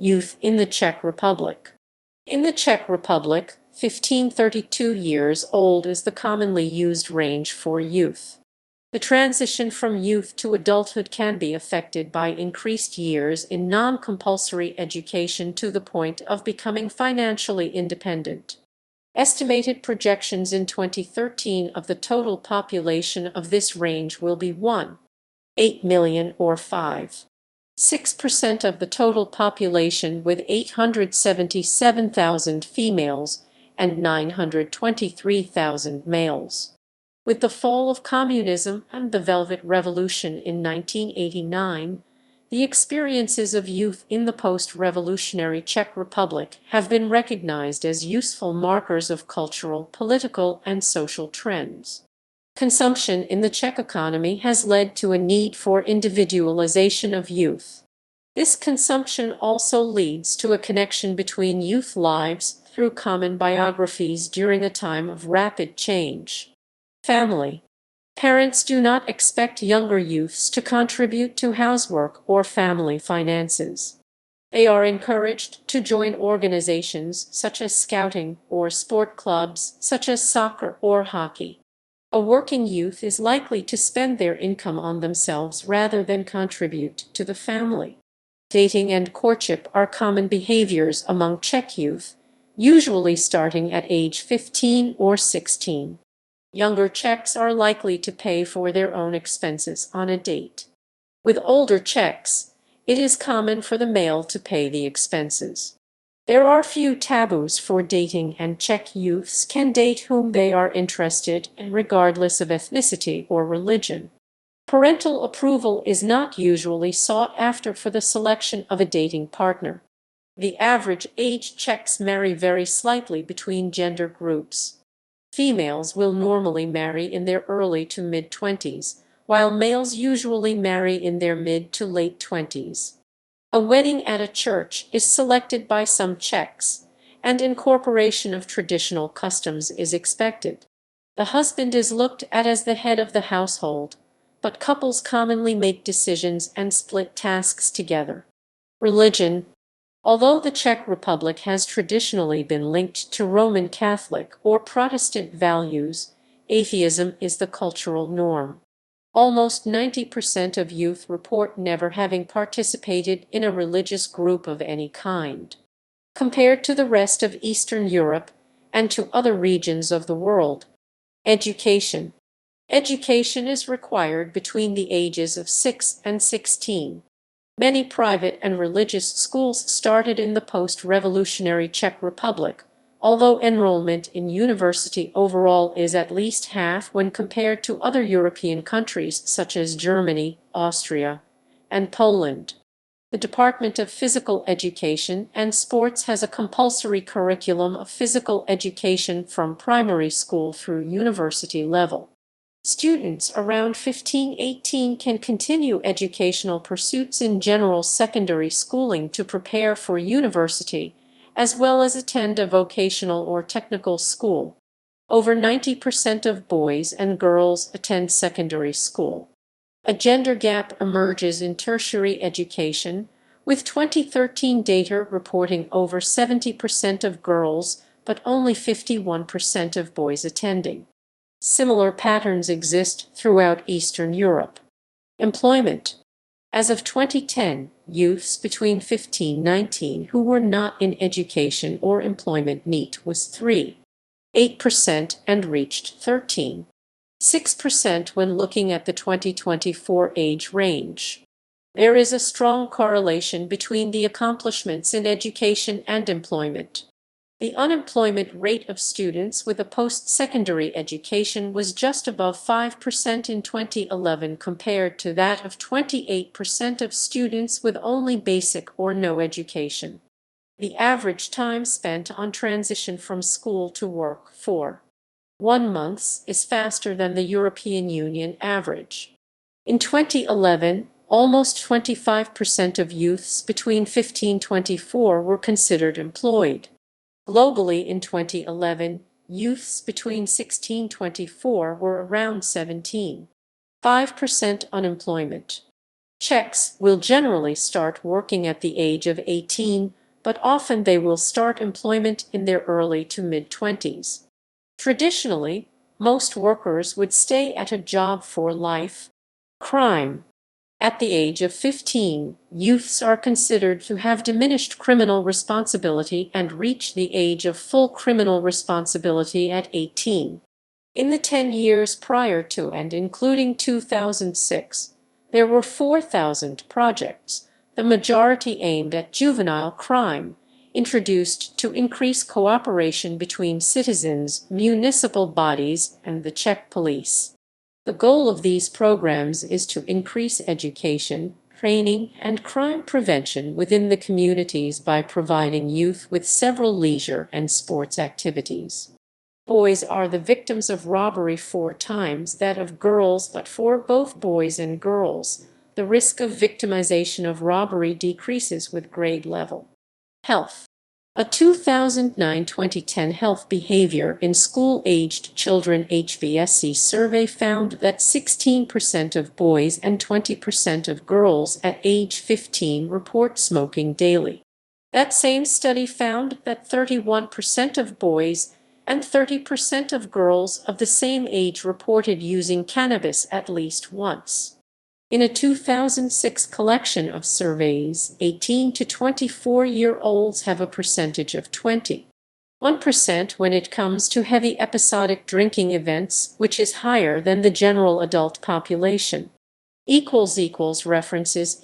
Youth in the Czech Republic. In the Czech Republic, 15-32 years old is the commonly used range for youth. The transition from youth to adulthood can be affected by increased years in non-compulsory education to the point of becoming financially independent. Estimated projections in 2013 of the total population of this range will be 1.8 million or 5.6% of the total population, with 877,000 females and 923,000 males. With the fall of communism and the Velvet Revolution in 1989, the experiences of youth in the post-revolutionary Czech Republic have been recognized as useful markers of cultural, political, and social trends. Consumption in the Czech economy has led to a need for individualization of youth. This consumption also leads to a connection between youth lives through common biographies during a time of rapid change. Family. Parents do not expect younger youths to contribute to housework or family finances. They are encouraged to join organizations such as scouting or sport clubs such as soccer or hockey. A working youth is likely to spend their income on themselves rather than contribute to the family. Dating and courtship are common behaviors among Czech youth, usually starting at age 15 or 16. Younger Czechs are likely to pay for their own expenses on a date. With older Czechs, it is common for the male to pay the expenses. There are few taboos for dating, and Czech youths can date whom they are interested in regardless of ethnicity or religion. Parental approval is not usually sought after for the selection of a dating partner. The average age Czechs marry vary slightly between gender groups. Females will normally marry in their early to mid-20s, while males usually marry in their mid to late 20s. A wedding at a church is selected by some Czechs, and incorporation of traditional customs is expected. The husband is looked at as the head of the household, but couples commonly make decisions and split tasks together. Religion. Although the Czech Republic has traditionally been linked to Roman Catholic or Protestant values, atheism is the cultural norm. Almost 90% of youth report never having participated in a religious group of any kind. Compared to the rest of Eastern Europe and to other regions of the world. Education. Education is required between the ages of 6 and 16. Many private and religious schools started in the post-revolutionary Czech Republic, although enrollment in university overall is at least half when compared to other European countries such as Germany, Austria, and Poland. The Department of Physical Education and Sports has a compulsory curriculum of physical education from primary school through university level. Students around 15-18 can continue educational pursuits in general secondary schooling to prepare for university, as well as attend a vocational or technical school. Over 90% of boys and girls attend secondary school. A gender gap emerges in tertiary education, with 2013 data reporting over 70% of girls but only 51% of boys attending. Similar patterns exist throughout Eastern Europe. Employment. As of 2010, youths between 15-19 who were not in education or employment NEET was 3.8% and reached 13.6% when looking at the 2024 age range. There is a strong correlation between the accomplishments in education and employment. The unemployment rate of students with a post-secondary education was just above 5% in 2011 compared to that of 28% of students with only basic or no education. The average time spent on transition from school to work, 4.1 months, is faster than the European Union average. In 2011, almost 25% of youths between 15-24 were considered employed. Globally in 2011, youths between 16-24 were around 17.5% unemployment. Czechs will generally start working at the age of 18, but often they will start employment in their early to mid-20s. Traditionally, most workers would stay at a job for life. Crime. At the age of 15, youths are considered to have diminished criminal responsibility and reach the age of full criminal responsibility at 18. In the 10 years prior to and including 2006, there were 4,000 projects, the majority aimed at juvenile crime, introduced to increase cooperation between citizens, municipal bodies, and the Czech police. The goal of these programs is to increase education, training, and crime prevention within the communities by providing youth with several leisure and sports activities. Boys are the victims of robbery 4 times that of girls, but for both boys and girls, the risk of victimization of robbery decreases with grade level. Health. A 2009-2010 Health Behavior in School-Aged Children HVSC survey found that 16% of boys and 20% of girls at age 15 report smoking daily. That same study found that 31% of boys and 30% of girls of the same age reported using cannabis at least once. In a 2006 collection of surveys, 18 to 24-year-olds have a percentage of 21% when it comes to heavy episodic drinking events, which is higher than the general adult population. References